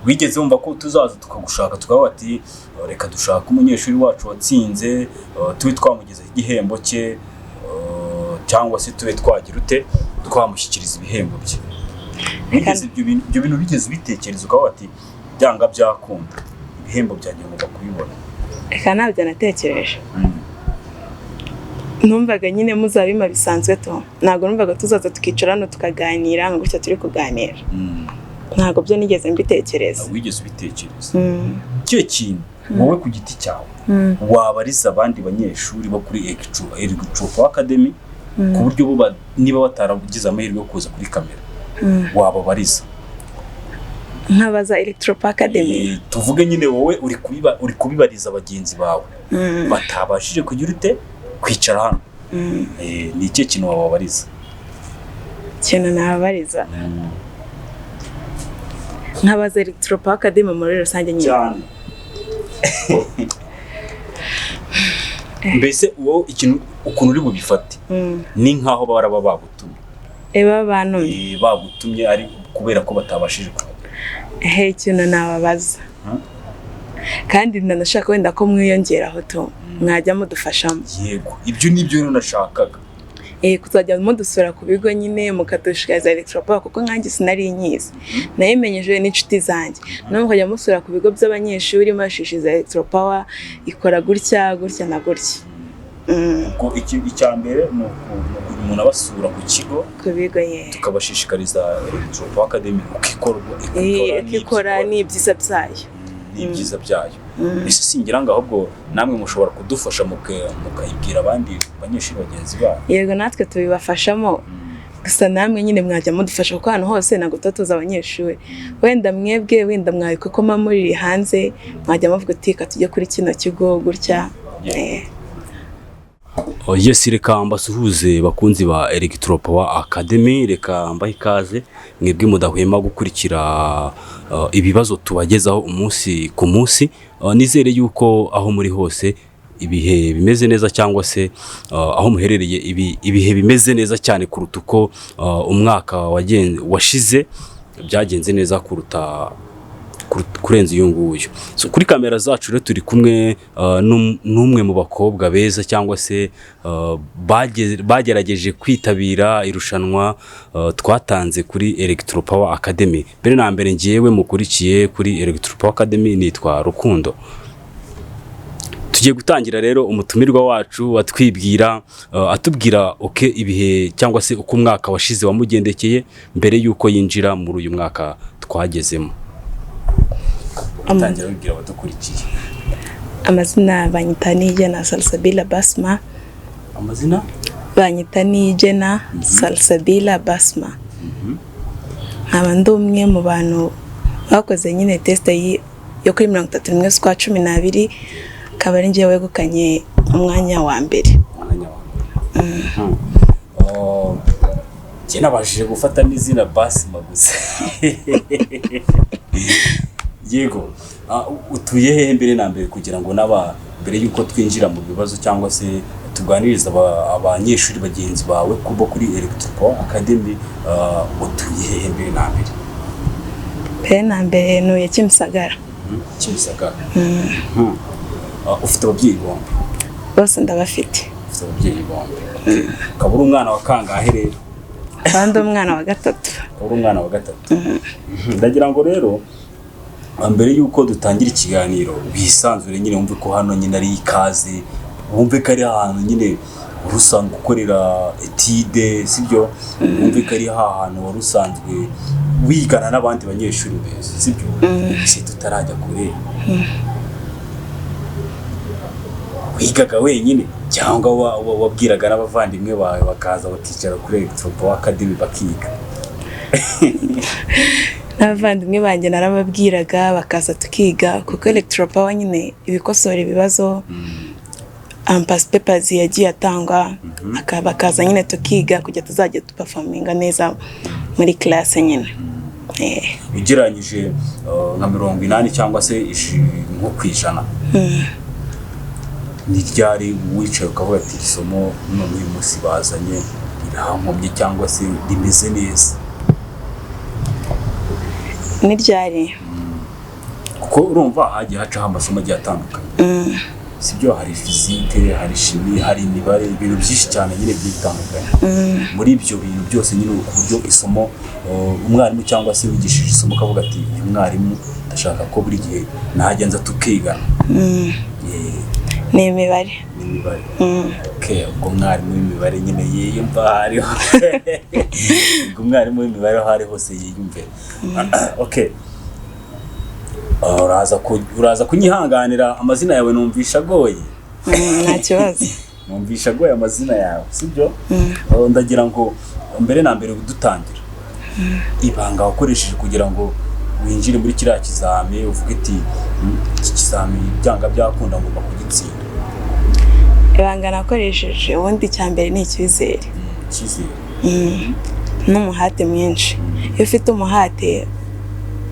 wigeze wumva ko tuzaza tukagushaka tukavuga ati reka dushaka umunyeshuri wacu watsinze tube twamugezaho igihembo cye cyangwa se tube twagira ute twamushyikiriza ibihembo bye? Wigeze ibyo bintu bigeze ubitekereza ukavuga ati byanga byakunda ibihembo byanjye ngomba kubibona? Reka ntabyo natekereje. Numvaga nyine muzabima bisanzwe to, ntabwo numvaga tuzaza tukicara hano tukaganira ngo gutya turi kuganira. Ntabwo byo nigeze mbitekereza. Wigeze ubitekereza? Cyo kintu wowe ku giti cyawe wabariza abandi banyeshuri bo kuri Electropower Academy ku buryo bo niba bataragize amahirwe yo kuza kuri kamera wababariza? Nkabaza Electropower Academy, tuvuge nyine wowe uri kubibariza abagenzi bawe batabashije kugira ute kwicara hano, ni iki kintu wababariza? Kintu nababariza nkabaza Electropower Academy muri rusange nyine. Mbese wowe ikintu ukuntu uri bubifate ni nkaho baraba bagutumye bagutumye ari kubera ko batabashije kuba. Ikintu nababaza kandi nanashaka wenda ko mwiyongeraho to mwajya mudufashamo. Yego, ibyo nibyo rero nashakaga. Kuzajya mudusura ku bigo nyine mukadushikariza Electropower kuko nkanjye sinari nyizi. Nayimenyeje n'inshuti zanjye. No mukajya musura ku bigo by'abanyeshuri mashishiza Electropower ikora gutya na gutya. Ubwo icya mbere ni umuntu abasura ku kigo ku bigo tukabashishikariza Electropower Academy ikikora n'ibyiza byayo. Ibyiza byayo. Ese singira ngo ahubwo namwe mushobora kudufasha mukayibwira abandi banyeshuri bagenzi babo? Yego, natwe tubibafashamo. Gusa namwe nyine mwajya mudufasha kuko hano hose ntabwo tutoza abanyeshuri. Wenda mwebwe wenda mwabiko ko muri hanze mwajya muvuga ati ka tujye kuri kino kigo gutya. Yes, reka mbasuhuze bakunzi ba Electropower Academy, reka mbahe ikaze mwebwe mudahwema gukurikira ibibazo tubagezaho umunsi ku munsi. Nizere yuko aho muri hose ibihe bimeze neza cyangwa se aho muherereye ibihe bimeze neza cyane kuruta uko umwaka washize byagenze neza kurenza uyu nguyu. So kuri kamera zacu rero turi kumwe n'umwe mu bakobwa beza cyangwa se bagerageje kwitabira irushanwa twatanze kuri Electropower Academy. Mbere na mbere ngiyewe mukurikiye kuri Electropower Academy nitwa Rukundo. Tugiye gutangira rero umutumirwa wacu atubwira ibihe cyangwa se uko umwaka washize wamugendekeye mbere yuko yinjira muri uyu mwaka twagezemo. Atangira wibwira abadukurikiye. Amazina banyita Niyigena Salsabila Basma. Amazina banyita Niyigena Salsabila Basma. Nkaba ndi umwe mu bantu bakoze nyine test yo kuri 31 z'ukwa 12 akaba ari njye wegukanye umwanya wa mbere. Jena bashije gufata n'izina Basma gusa. Yego, utuye he mbere na mbere kugira ngo mbere yuko twinjira mu bibazo cyangwa se tuganiriza abanyeshuri bagenzi bawe kubo kuri Electropower Academy, utuye he mbere na mbere? Mbere na mbere nuye Kimisagara. Kimisagara. Ufite ababyeyi bombi? Bose ndabafite. Ufite ababyeyi bombi. Ukaba uri umwana wa kangahe rero? Kandi umwana wa gatatu. Uri umwana wa gatatu. Ndagira ngo rero mbere yuko dutangira ikiganiro bisanzure nyine wumve ko hano nyine ari ikaze, wumve ko ari ahantu nyine urusanzwe gukorera etide, sibyo? Wumve ko ari ahantu warusanzwe wigana n'abandi banyeshuri beza, sibyo? Ese tutarajya kure wigaga wenyine cyangwa wabwiraga n'abavandimwe bawe bakaza bakicara kuri Electropower Academy bakiga? N'abavandimwe banjye narababwiraga bakaza tukiga kuko Electropower nyine ibikosora ibibazo past papers yagiye atangwa bakaza nyine tukiga kujya tuzajya tuperforminga neza muri class nyine. Ugereranyije nka 80 cyangwa se nko kwijana, ni ryari wicaye ukavuga ati isomo none uyu munsi bazanye irahamomye cyangwa se rimeze neza? ni ryari kuko urumva hagiye hacaho amasomo agiye atandukanye sibyo, hari fizike, hari shimi, hari imibare, ibintu byinshi cyane nyine bitandukanye. Muri ibyo bintu byose nyine ku buryo isomo umwarimu cyangwa se wigishije isomo kavuga ati uyu mwarimu ndashaka ko buri gihe nahagenza tukigana. ni imibare. Okay, ubwo mwarimu w'imibare nyine yiyumva hariho ubwo mwarimu w'imibare aho ari hose yiyumve. Okay, uraza kunyihanganira amazina yawe numvisha agoye. Nta kibazo. Numvisha agoye amazina yawe sibyo. Ndagira ngo mbere na mbere dutangira ibanga wakoresheje kugira ngo winjire muri kiriya kizami uvuge iti iki kizami byanga byakunda ngomba kugitsinda. Ibanga nakoresheje ubundi cya mbere ni icyizere. N'umuhate mwinshi. Iyo ufite umuhate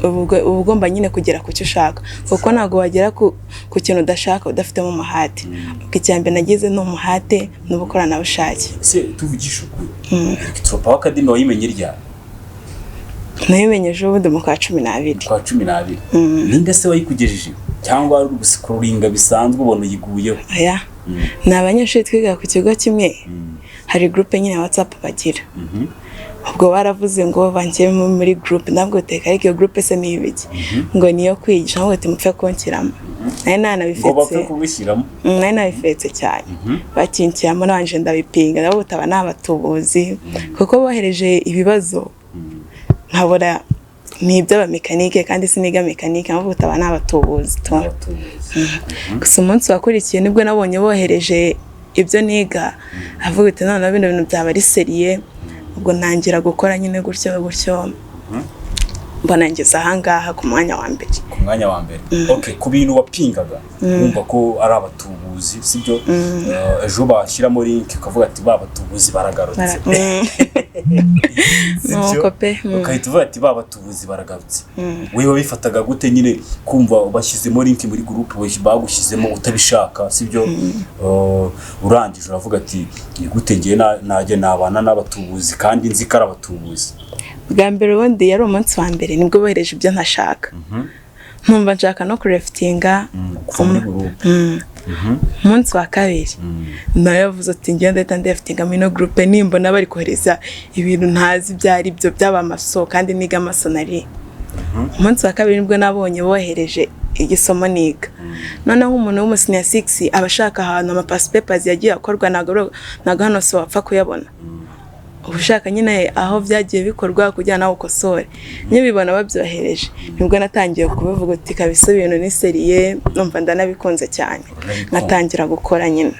uba ugomba nyine kugera ku cyo ushaka, kuko ntabwo wagera ku kintu udashaka udafitemo umuhate. Ubwo icya mbere nagize ni umuhate n'ubukoranabushake. Ese tuvugisha ukuri, Electropower Academy wayimenye ryari? Nayimenyeje ubundi mu kwa 12. Kwa 12. Ninde se wayikugejeje cyangwa ari ugusikororinga bisanzwe ubona yiguyeho? Oya, ni abanyeshuri twiga ku kigo kimwe, hari groupe nyine ya WhatsApp bagira. Ubwo baravuze ngo bangiye muri groupe, ndabwo teka ariko iyo groupe se ni ibiki ngo niyo kwigisha ngo timupfe konkiramo. Nari nabifetse cyane bakinkiramo nabanje ndabipinga nabo butaba n'abatubuzi kuko bohereje ibibazo nkabura ni iby'abamekanike kandi siniga mekanike nabo butaba n'abatubuzi. Gusa umunsi wakurikiye nibwo nabonye bohereje ibyo niga avuga ati none bino bintu byaba ari seriye. Ubwo ntangira gukora nyine gutyo mbona ngeze ahangaha ku mwanya wa mbere. Okay, ku bintu wapingaga wumva ko ari abatubuzi sibyo, ejo bashyiramo link ukavuga ati babatubuzi baragarutse. Nuko pe ukahita uvuga ati babatubuzi baragarutse. Wewe bifataga gute nyine kumva bashyizemo link muri groupe bagushyizemo utabishaka sibyo? Urangije uravuga ati gute ngiye najye nabana n'abatubuzi kandi nzi ko ari abatubuzi. Bwa mbere ubundi yari umunsi wa mbere nibwo bohereje ibyo ntashaka. Ntumva nshaka no kureftinga umunsi wa kabiri nayo yavuze ati ngenda ndahita ndeftinga muri no groupe nimbona bari kohereza ibintu ntazi byari byo by'abamaso kandi niga amasonari. Umunsi wa kabiri nibwo nabonye bohereje igisomo niga. Noneho umuntu w'umusenior 6 abashaka ahantu ama past papers yagiye akorwa nago hano so wapfa kuyabona. Ubushaka nyine aho byagiye bikorwa kujya nawe ukosore nyibibona babyohereje nibwo natangiye kubivuga uti kabisa ibintu ni seriye numva ndanabikunze cyane natangira gukora nyine.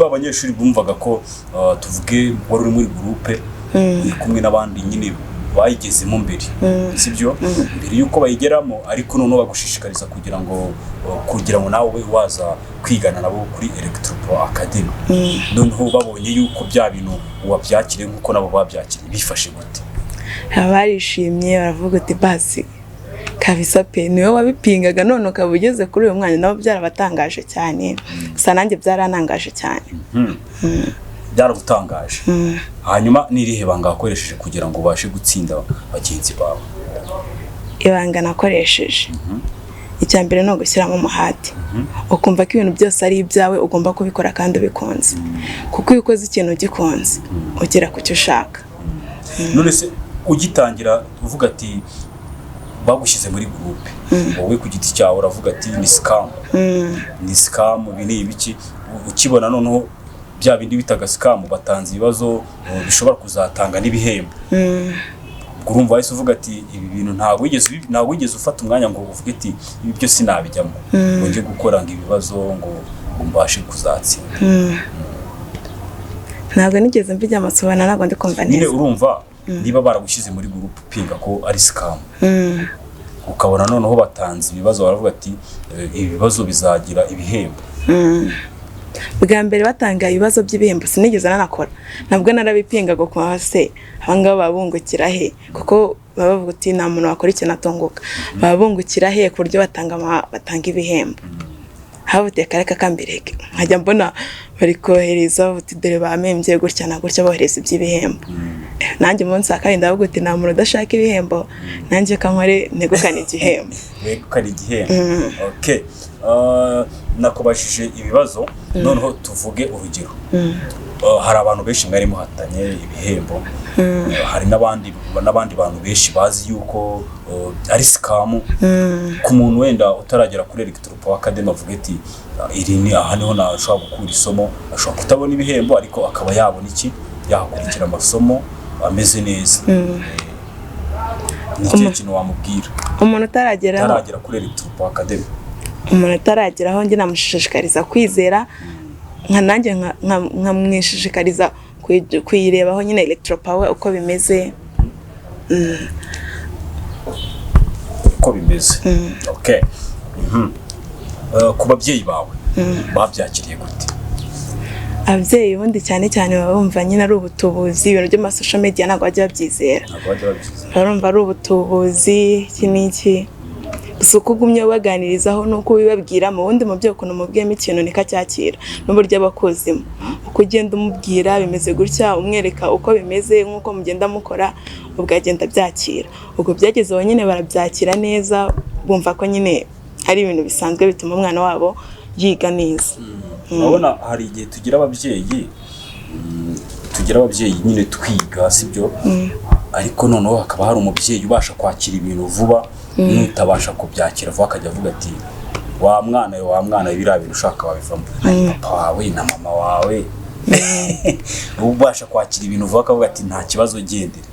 Abanyeshuri bumvaga ko tuvuge wari uri muri groupe kumwe n'abandi nyine bayigezemo mbere sibyo, mbere yuko bayigeramo ariko none bagushishikariza kugira ngo nawe waza kwigana nabo kuri Electropower Academy. Noneho babonye yuko bya bintu wabyakire nkuko nabo babyakire bifashe gute? Barishimye baravuga ati basi kabisa pe niwe wabipingaga none ukaba ugeze kuri uyu mwanya nabo byarabatangaje cyane. Gusa nanjye byaranangaje cyane. Byaragutangaje. Hanyuma nirihe banga wakoresheje kugira ngo ubashe gutsinda bagenzi bawe? Ibanga nakoresheje icya mbere no gushyiramo umuhate, ukumva ko ibintu byose ari ibyawe ugomba kubikora kandi ubikunze, kuko iyo ukoze ikintu ugikunze ugera ku cyo ushaka. None se ugitangira uvuga ati bagushyize muri groupe wowe ku giti cyawe uravuga ati ni scam bini ibiki, ukibona noneho bya bindi bitaga scam batanze ibibazo bishobora kuzatanga n'ibihembo. Urumva wese uvuga ati ibi bintu ntabwo wigeze ufata umwanya ngo uvuge ati ibi byo sinabijyamo ngo nje gukora ngo ibibazo ngo mbashe kuzatsinda? Ntabwo nigeze mbijya amasobana ntabwo ndi kumva neza. Nyine urumva niba baragushyize muri groupe pinga ko ari scam ukabona noneho batanze ibibazo baravuga ati ibibazo bizagira ibihembo. Bwa mbere batanga ibibazo by'ibihembo sinigeze nanakora, nabwo narabipingaga ku hase abangaba babungukira he, kuko bavuga uti nta muntu wakora ikintu atunguka, babungukira he ku buryo batanga ibihembo. habuteka reka kambireke nkajya mbona bari kohereza uti dore bamembye gutya na gutya bohereza iby'ibihembo nanjye umunsi wa kabiri ndavuga uti nta muntu udashaka ibihembo nanjye kankore negukana igihembo negukana igihembo. Okay, nakubashije ibibazo noneho tuvuge urugero. Hari abantu benshi mwari muhatanye ibihembo, hari n'abandi bantu benshi bazi yuko ari scam. Ku muntu wenda utaragera kuri Electropower Academy avuga ati iri ni aha niho nashobora gukura isomo, ashobora kutabona ibihembo ariko akaba yabona iki, yahakurikira amasomo ameze neza. Ni cyo kintu wamubwira umuntu utaragera kuri Electropower Academy? Umuntu utarageraho njye namushishikariza kwizera, nka nanjye nkamwishishikariza kuyirebaho nyine Electropower uko bimeze. Uko bimeze. Okay. Ku babyeyi bawe babyakiriye gute? Ababyeyi ubundi cyane cyane baba bumva nyine ari ubutubuzi, ibintu by'ama social media ntabwo bajya babyizera. Barumva ari ubutubuzi iki n'iki. Gusa uko ugumye ubaganirizaho nuko ubibabwira mu wundi mubyeyi ukuntu umubwiyemo ikintu niko acyakira n'uburyo abakozimo. Uko ugenda umubwira bimeze gutya, umwereka uko bimeze nk'uko mugenda mukora, ubwo agenda byakira. Ubwo byagezeho nyine barabyakira neza, bumva ko nyine ari ibintu bisanzwe bituma umwana wabo yiga neza. Urabona hari igihe tugira ababyeyi nyine twiga sibyo, ariko noneho hakaba hari umubyeyi ubasha kwakira ibintu vuba nutabasha kubyakira vuba akajya avuga ati wa mwana biriya bintu ushaka wabivamo. Papa wawe na mama wawe ubasha kwakira ibintu vuba akavuga ati nta kibazo gendere.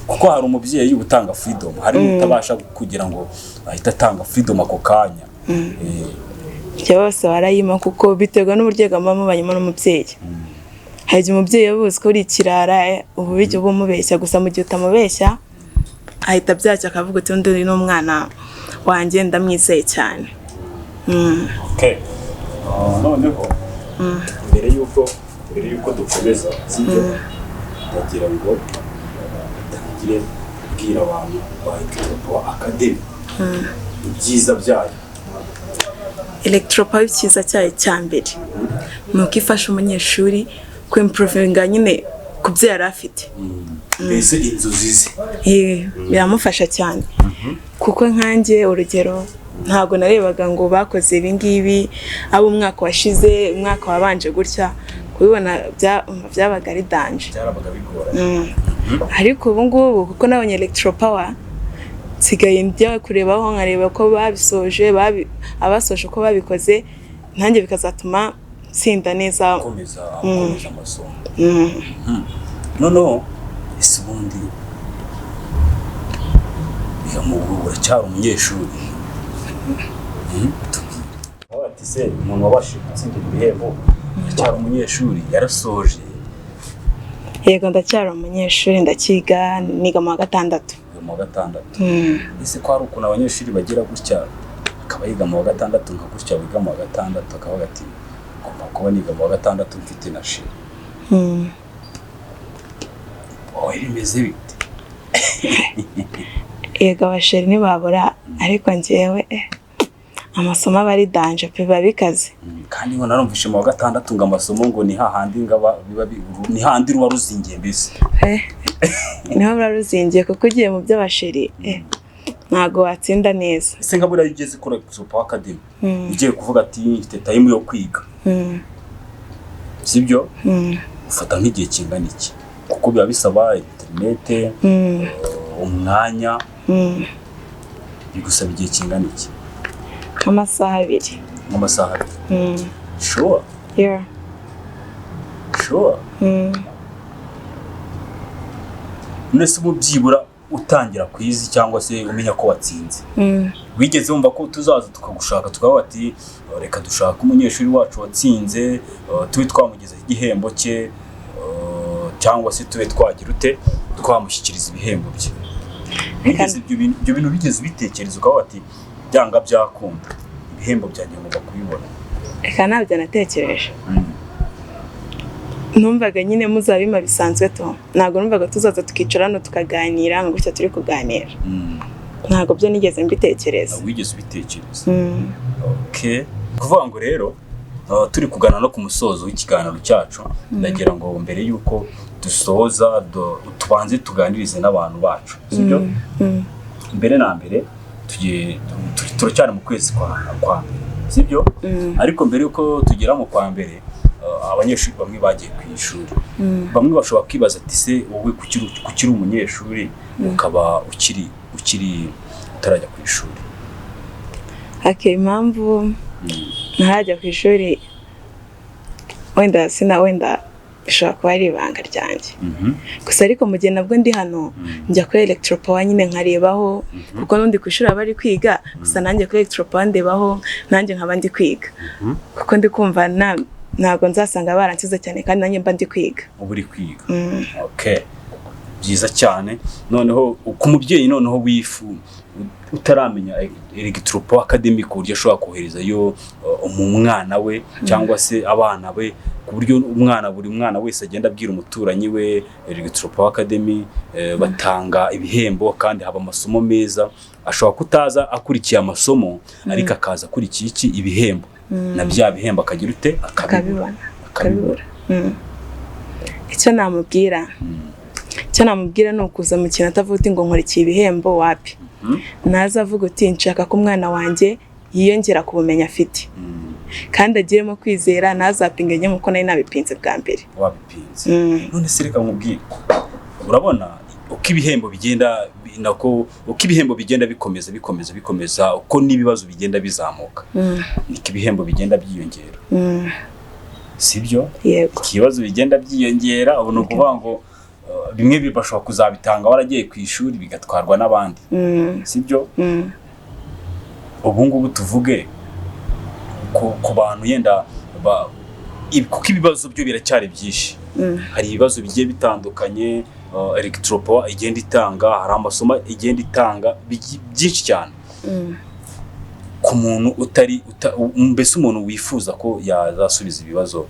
Kuko hari umubyeyi utanga freedom, hari utabasha kugira ngo ahita atanga freedom ako kanya. Bose barayima kuko biterwa n'uburyo mama banyuma n'umubyeyi. Hari igihe umubyeyi yabuze ko uri ikirara ubu bijya bumubeshya, gusa mu gihe utamubeshya ahita byacya akavuga ati undi ni umwana wanjye ndamwizeye cyane. Okay. Noneho mbere yuko dukomeza sibyo, ndagira ngo tangire kubwira abantu ba Electropower Academy ibyiza byayo. Electropower icyiza cyayo cya mbere ni uko ifasha umunyeshuri kwimprovinga nyine ku byo yari afite. Mbese inzozi ze biramufasha cyane. Kuko nkanjye urugero ntabwo narebaga ngo bakoze ibi ngibi abo umwaka washize, umwaka wabanje gutya, kubibona byabaga ari danger, byarabaga bigoranye. Ariko ubu ngubu kuko nabonye Electropower nsigaye njya kurebaho nkareba ko babisoje, abasoje uko babikoze, nanjye bikazatuma tsinda neza, gukomeza amasomo. Noneho ese ubundi uracyari umunyeshuri? Ati se umuntu wabashije gutsindira ibihembo uracyari umunyeshuri, yarasoje? Yego ndacyari umunyeshuri, ndakiga, niga mu wa gatandatu. Mu wa gatandatu. Ese ko hari ukuntu abanyeshuri bagira gutya akaba yiga mu wa gatandatu nka gutya wiga mu wa gatandatu akavuga ati ngomba kuba niga mu wa gatandatu mfite na sheri. Wowe bimeze bite? Yego abasheri ntibabura, ariko njyewe amasomo aba ari danger pe, biba bikaze. Kandi ngo narumvishe mu wa gatandatu ngo amasomo ngo ni hahandi ngaba ni handi ruba ruzingiye mbese. Niho ruba ruzingiye kuko ugiye mu by'abasheri ntago watsinda neza. Ese nka buriya ugeze kuri Electropower Academy ugiye kuvuga ati mfite time yo kwiga, sibyo? Ufata nk'igihe kingana iki? Kuko biba bisaba internet, umwanya, bigusaba igihe kingana iki? Amasaha 2. Amasaha 2? Sure? Yeah. Sure? Nese mubyibura utangira kwizi cyangwa se umenya ko watsinze, wigeze wumva ko tuzaza tukagushaka tukavuga ati reka dushaka umunyeshuri wacu watsinze tube twamugeza igihembo cye, cyangwa se tube twagira ute twamushyikiriza ibihembo bye? Wigeze ibyo bintu bigeze bitekereza ukavuga ati byanga byakunda ibihembo byanjye ngomba kubibona? Reka ntabyo natekereje. Numvaga nyine muzabima bisanzwe to, ntabwo numvaga tuzaza tukicarana tukaganira ngo gutya turi kuganira. Ntabwo byo nigeze mbitekereza. Wigeze ubitekereza? Okay. Kuvuga ngo rero turi kugana no ku musozo w'ikiganiro cyacu, ndagira ngo mbere yuko dusoza tubanze tuganirize n'abantu bacu, sibyo? Mbere na mbere turacyari mu kwezi kwa sibyo? Ariko mbere yuko tugera mu kwa mbere, abanyeshuri bamwe bagiye ku ishuri, bamwe bashobora kwibaza ati se wowe kukiri umunyeshuri ukaba ukiri utarajya ku ishuri? Impamvu ntarajya ku ishuri wenda bishobora kuba ari ibanga ryanjye, gusa ariko mu gihe nabwo ndi hano njya kuri electropower nyine nkarebaho, kuko n'undi ku ishuri aba ari kwiga, gusa nanjye kuri electropower ndebaho nanjye nkaba ndi kwiga, kuko ndi kumva ntabwo nzasanga baransize cyane kandi nanjye mba ndi kwiga. Ubu uri kwiga. Okay, byiza cyane. Noneho ku mubyeyi noneho utaramenya Electropower Academy ku buryo ashobora koherezayo umwana we cyangwa se abana be, ku buryo buri mwana wese agenda abwira umuturanyi we Electropower Academy batanga ibihembo kandi haba amasomo meza, ashobora kutaza akurikiye amasomo ariko akaza akurikiye ibihembo, na bya bihembo akagira ute akabibura. Icyo namubwira ni ukuza mu kintu atavuga ngo nkurikiye ibihembo wapi, naza avuga uti nshaka ko umwana wanjye yiyongera ku bumenyi afite, kandi agiremo kwizera, ntazapinge njye nkuko nari nabipinze bwa mbere. Wabipinze. None se reka nkubwire, urabona uko ibihembo bigenda bikomeza uko n'ibibazo bigenda bizamuka, niko ibihembo bigenda byiyongera, sibyo? Ikibazo bigenda byiyongera, ubu ni ukuvuga ngo bimwe bibashobora kuzabitanga waragiye ku ishuri bigatwarwa n'abandi, sibyo? Ubu ngubu tuvuge ku bantu yenda kuko ibibazo byo biracyari byinshi, hari ibibazo bigiye bitandukanye Electropower igenda itanga, hari amasomo igenda itanga byinshi cyane. Ku muntu mbese umuntu wifuza ko yazasubiza ibibazo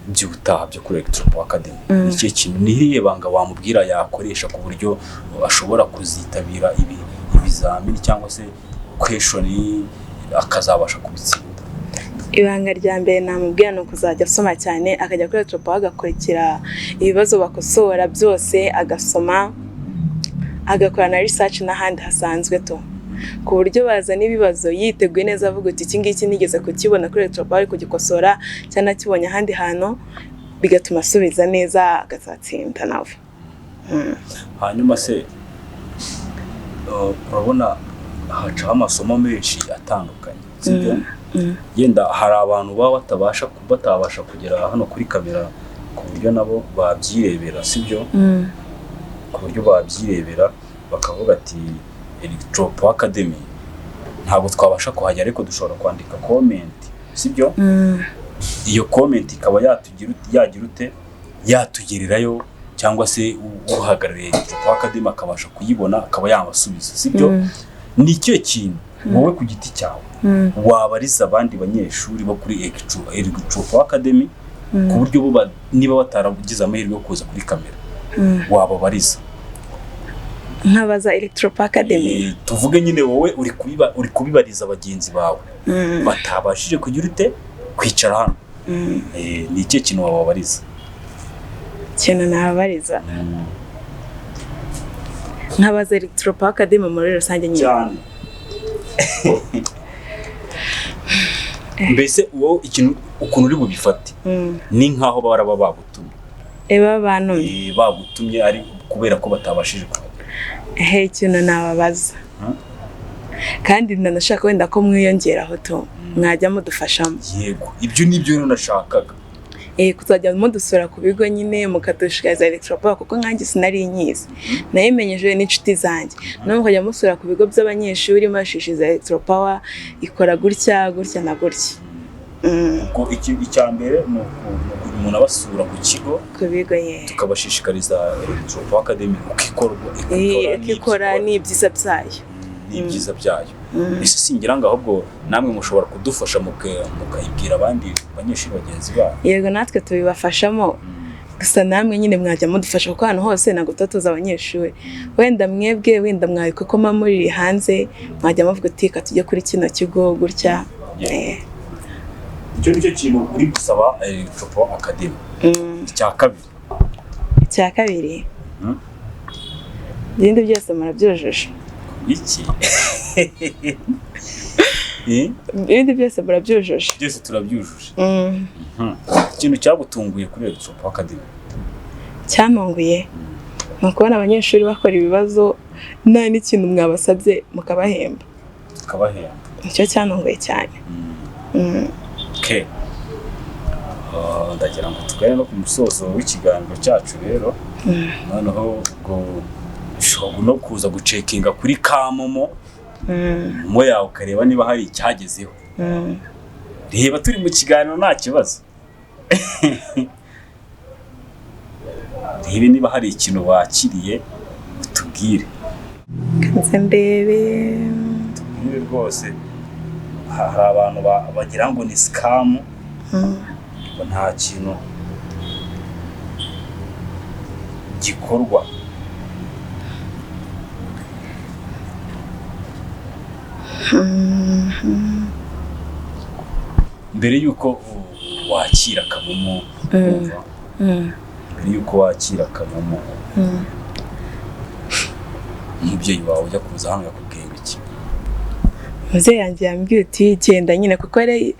by'ubutaha byo kuri Electropower Academy, iki kintu nihiye banga wamubwira yakoresha ku buryo ashobora kuzitabira ibizamini cyangwa se question akazabasha kubitsinda? Ibanga rya mbere namubwira ni ukuzajya asoma cyane, akajya kuri Electropower agakurikira ibibazo bakosora byose, agasoma, agakora na research n'ahandi hasanzwe ku buryo bazana ibibazo yiteguye neza, avuga uti iki ngiki nigeze kukibona kuri Electropower ari kugikosora cyangwa nakibonye ahandi hantu, bigatuma asubiza neza agasatsinda nawe. Hanyuma se urabona hacaho amasomo menshi atandukanye, sibyo? Yenda hari abantu baba batabasha kugera hano kuri kamera ku buryo nabo babyirebera, sibyo? Ku buryo babyirebera bakavuga ati Electropower Academy ntabwo twabasha kuhajya, ariko dushobora kwandika comment, sibyo? Iyo comment ikaba yatugererayo, cyangwa se uhagarariye Electropower Academy akabasha kuyibona akaba yabasubiza, sibyo? Ni icyo kintu wowe ku giti cyawe wabariza abandi banyeshuri bo kuri Electropower Academy ku buryo bo niba bataragize amahirwe yo kuza kuri kamera wababariza? Nkabaza Electropower Academy, tuvuge nyine wowe uri kubibariza bagenzi bawe batabashije kugira kwicara hano, ni icyo kintu wababariza? Ikintu nababariza nkabaza Electropower Academy muri rusange nyine cyane. Mbese wowe ikintu ukuntu uri bubifate ni nkaho baraba bagutumye ari kubera ko batabashije kuhagera. Ikintu nababaza kandi nanashaka wenda ko mwiyongeraho mwajya mudufashamo. Yego, ibyo nibyo rero nashakaga. Kuzajya mudusura ku bigo nyine mukadushikariza Electropower, kuko nkanjye sinari nyizi, nayimenyeje n'inshuti zanjye, no mukajya musura ku bigo by'abanyeshuri mashishiriza Electropower ikora gutya na gutya. Ko icya mbere ni umuntu abasura ku kigo, ku bigo tukabashishikariza Electropower Academy ikikora n'ibyiza byayo. Ibyiza byayo. Ese singira ngo ahubwo namwe mushobora kudufasha mukayibwira abandi banyeshuri bagenzi babo? Yego, natwe tubibafashamo, gusa namwe nyine mwajya mudufasha kuko hano hose ntabwo tutoza abanyeshuri. Wenda mwebwe wenda mwabikoma muri hanze mwajya muvuga uti ka tujye kuri kino kigo gutya, icyo nicyo kintu uri gusaba Electropower Academy. icya kabiri ibindi byose murabyujuje. Iki? Ibindi byose murabyujuje. Byose turabyujuje. Ikintu cyagutunguye kuri Electropower Academy? Cyantunguye ni ukubona abanyeshuri bakora ibibazo nta n'ikintu mwabasabye mukabahemba. Nicyo cyantunguye cyane. Okay. Ndagira ngo tugane no ku musozo w'ikiganiro cyacu rero. Noneho ushobora no kuza gucekinga kuri Kamomo mo yawe ukareba niba hari icyagezeho. Reba turi mu kiganiro nta kibazo. Reba niba hari ikintu wakiriye utubwire. Kanze ndebe. Tubwire rwose. Hari abantu bagira ngo ni scam. Nta kintu gikorwa. Mbere yuko wakira Kamomo, mbere yuko wakira Kamomo, umubyeyi wawe ujya kuza hano yakubwiye iki? Umubyeyi yanjye yambwiye uti genda nyine, kuko yari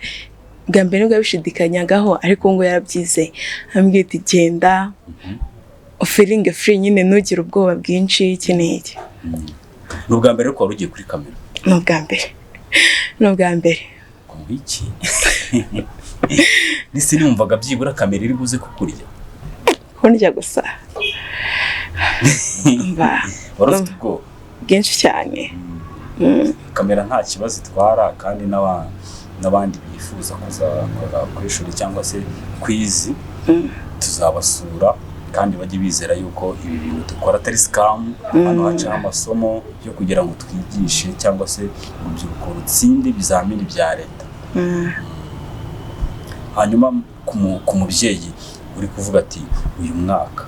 bwa mbere nibwo yabishidikanyagaho, ariko ngo yarabyize. Ambwiye uti genda feeling free, nyine ntugire ubwoba bwinshi iki n'iki. Ni ubwa mbere ko wari ugiye kuri kamera? Ni ubwa mbere. Iki? Nisi numvaga byibura kamera iri buze kukurya. Kundya gusa. Wari ufite ubwoba bwinshi cyane. Kamera nta kibazo itwara, kandi n'abandi bifuza kuzakora ku ishuri cyangwa se kwizi tuzabasura, kandi bajye bizera yuko ibi bintu dukora atari scam. Hano haca amasomo yo kugira ngo twigishe cyangwa se urubyiruko rutsinde ibizamini bya leta. Hanyuma ku mubyeyi uri kuvuga ati uyu mwaka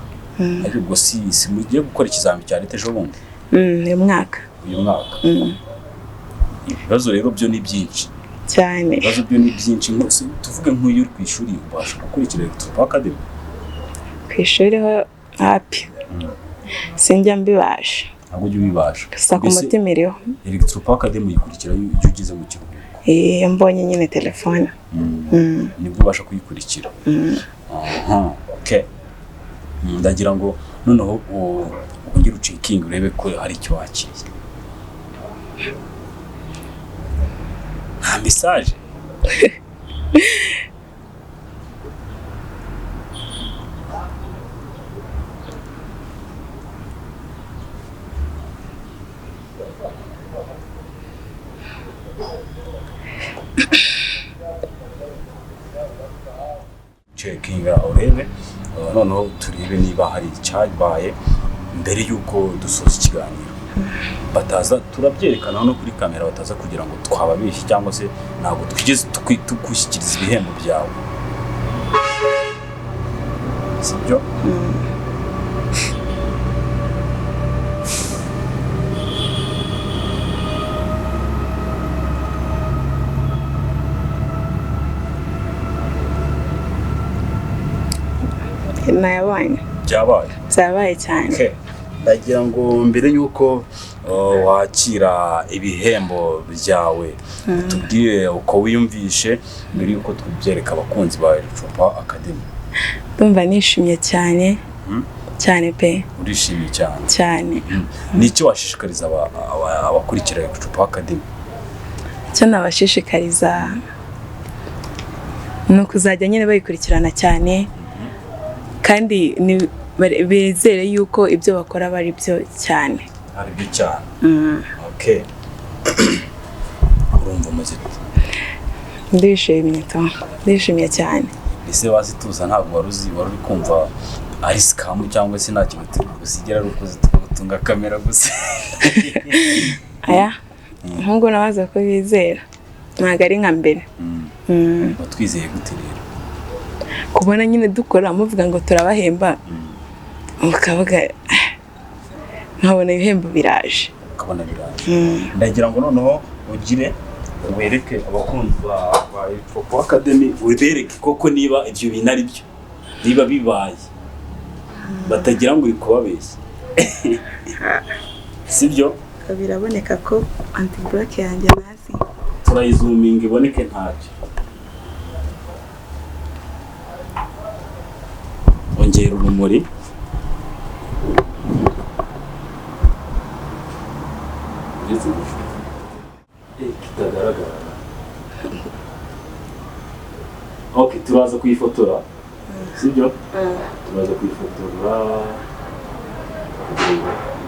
ariko si mugiye gukora ikizamini cya leta ejo bundi? Uyu mwaka. Ibibazo rero byo ni byinshi cyane. Ibibazo byo ni byinshi. Tuvuge nk'uyu uri ku ishuri ubasha gukurikira Electropower Academy? Ku ishuri ho happy. Sinjya mbibasha. Ntabwo ujya ubibasha? Gusa ku mutima iriho. Electropower Academy uyikurikira iyo ugeze mu kiruhuko? Mbonye nyine telefone. Nibwo ubasha kuyikurikira. Okay. Ndagira ngo noneho ongera ucekinge urebe ko hari icyo wakiriye. Nta message? Checkinga urebe, noneho turebe niba hari icyabaye mbere yuko dusoza ikiganiro. Bataza turabyerekana no kuri kamera, bataza kugira ngo twababeshye cyangwa se ntabwo twigeze tukushyikiriza ibihembo byawe. Sibyo? Nayabonye. Byabaye cyane. Okay. Ndagira ngo mbere yuko wakira ibihembo byawe tubwire uko wiyumvishe mbere yuko tubyereka abakunzi ba Electropower Academy. Ndumva nishimye cyane. Cyane pe. Urishimye cyane? Cyane. Nicyo washishikariza abakurikira Electropower Academy? Icyo nabashishikariza ni ukuzajya nyine bayikurikirana cyane, kandi bizere yuko ibyo bakora bari byo cyane. Ari byo cyane. Okay. Urumva maze ndishimye cyane. Ese wazituza ntabwo wari uri kumva ari scam cyangwa se nta kintu usigera ari ukuzitunga kamera gusa? Aya nkungu nabaza ko bizera, ntabwo ari nka mbere. Batwizeye gute rero? Kubona nyine dukora muvuga ngo turabahemba, ukavuga nkabona ibihembo biraje. Ukabona biraje. Ndagira ngo noneho ugire wereke abakunzi ba Electropower Academy, ubereke koko niba ibyo bintu ari byo, niba bibaye batagira ngo uri kubabeshya. Sibyo? Biraboneka ko anti-block yanjye nazi. Turayizuminga iboneke ntacyo. Ongera urumuri. Kitagaragara. Okay, turaza kuyifotora. Sibyo? Turaza kuyifotora.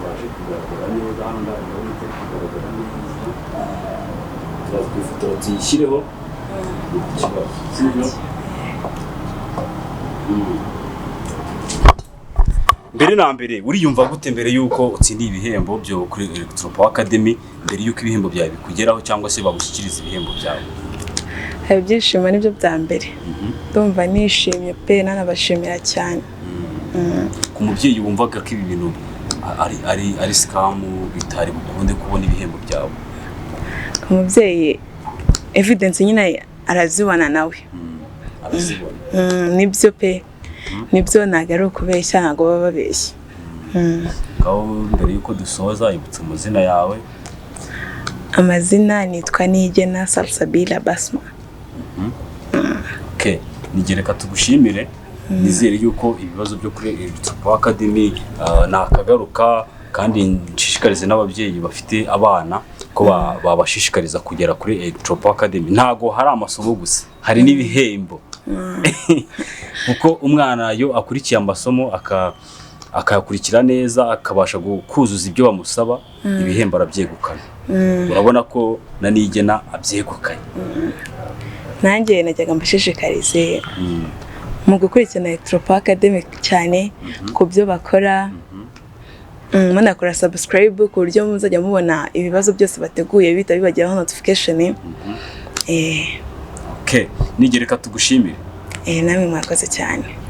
Baje kugaragara neza hano ndabona ko kugaragara neza. Turaza kuyifotora tuyishyireho. Sibyo? Mbere na mbere uriyumva gute mbere yuko utsindiye ibihembo byo kuri Electropower Academy, mbere yuko ibihembo byawe bikugeraho cyangwa se bagushyikiriza ibihembo byawe? Hari ibyishimo nibyo bya mbere. Ndumva nishimye pe, nanabashimira cyane. Ku mubyeyi wumvaga ko ibi bintu ari scam, bitari bukunde kubona ibihembo byawe? Ku mubyeyi evidence nyine arazibona nawe. Arazibona. Nibyo pe. Nibyo ntabwo ari ukubeshya, ntabwo baba babeshya. Ngaho mbere yuko dusoza ibutse amazina yawe. Amazina nitwa Niyigena Salsabila Basma. Okay, nigereka tugushimire. Nizere yuko ibibazo byo kuri Electropower Academy nakagaruka, kandi nshishikarize n'ababyeyi bafite abana ko babashishikariza kugera kuri Electropower Academy. Ntago hari amasomo gusa, hari n'ibihembo. Kuko umwana yo akurikiye amasomo akayakurikira neza, akabasha kuzuza ibyo bamusaba, ibihembo arabyegukana. Urabona ko na Niyigena abyegukanye. Nanjye najyaga mbashishikarize mu gukurikirana Electropower Academy cyane ku byo bakora. Munakora subscribe ku buryo muzajya mubona ibibazo byose bateguye bita bibageraho notification. Okay, nigereka tugushimire. Namwe mwakoze cyane.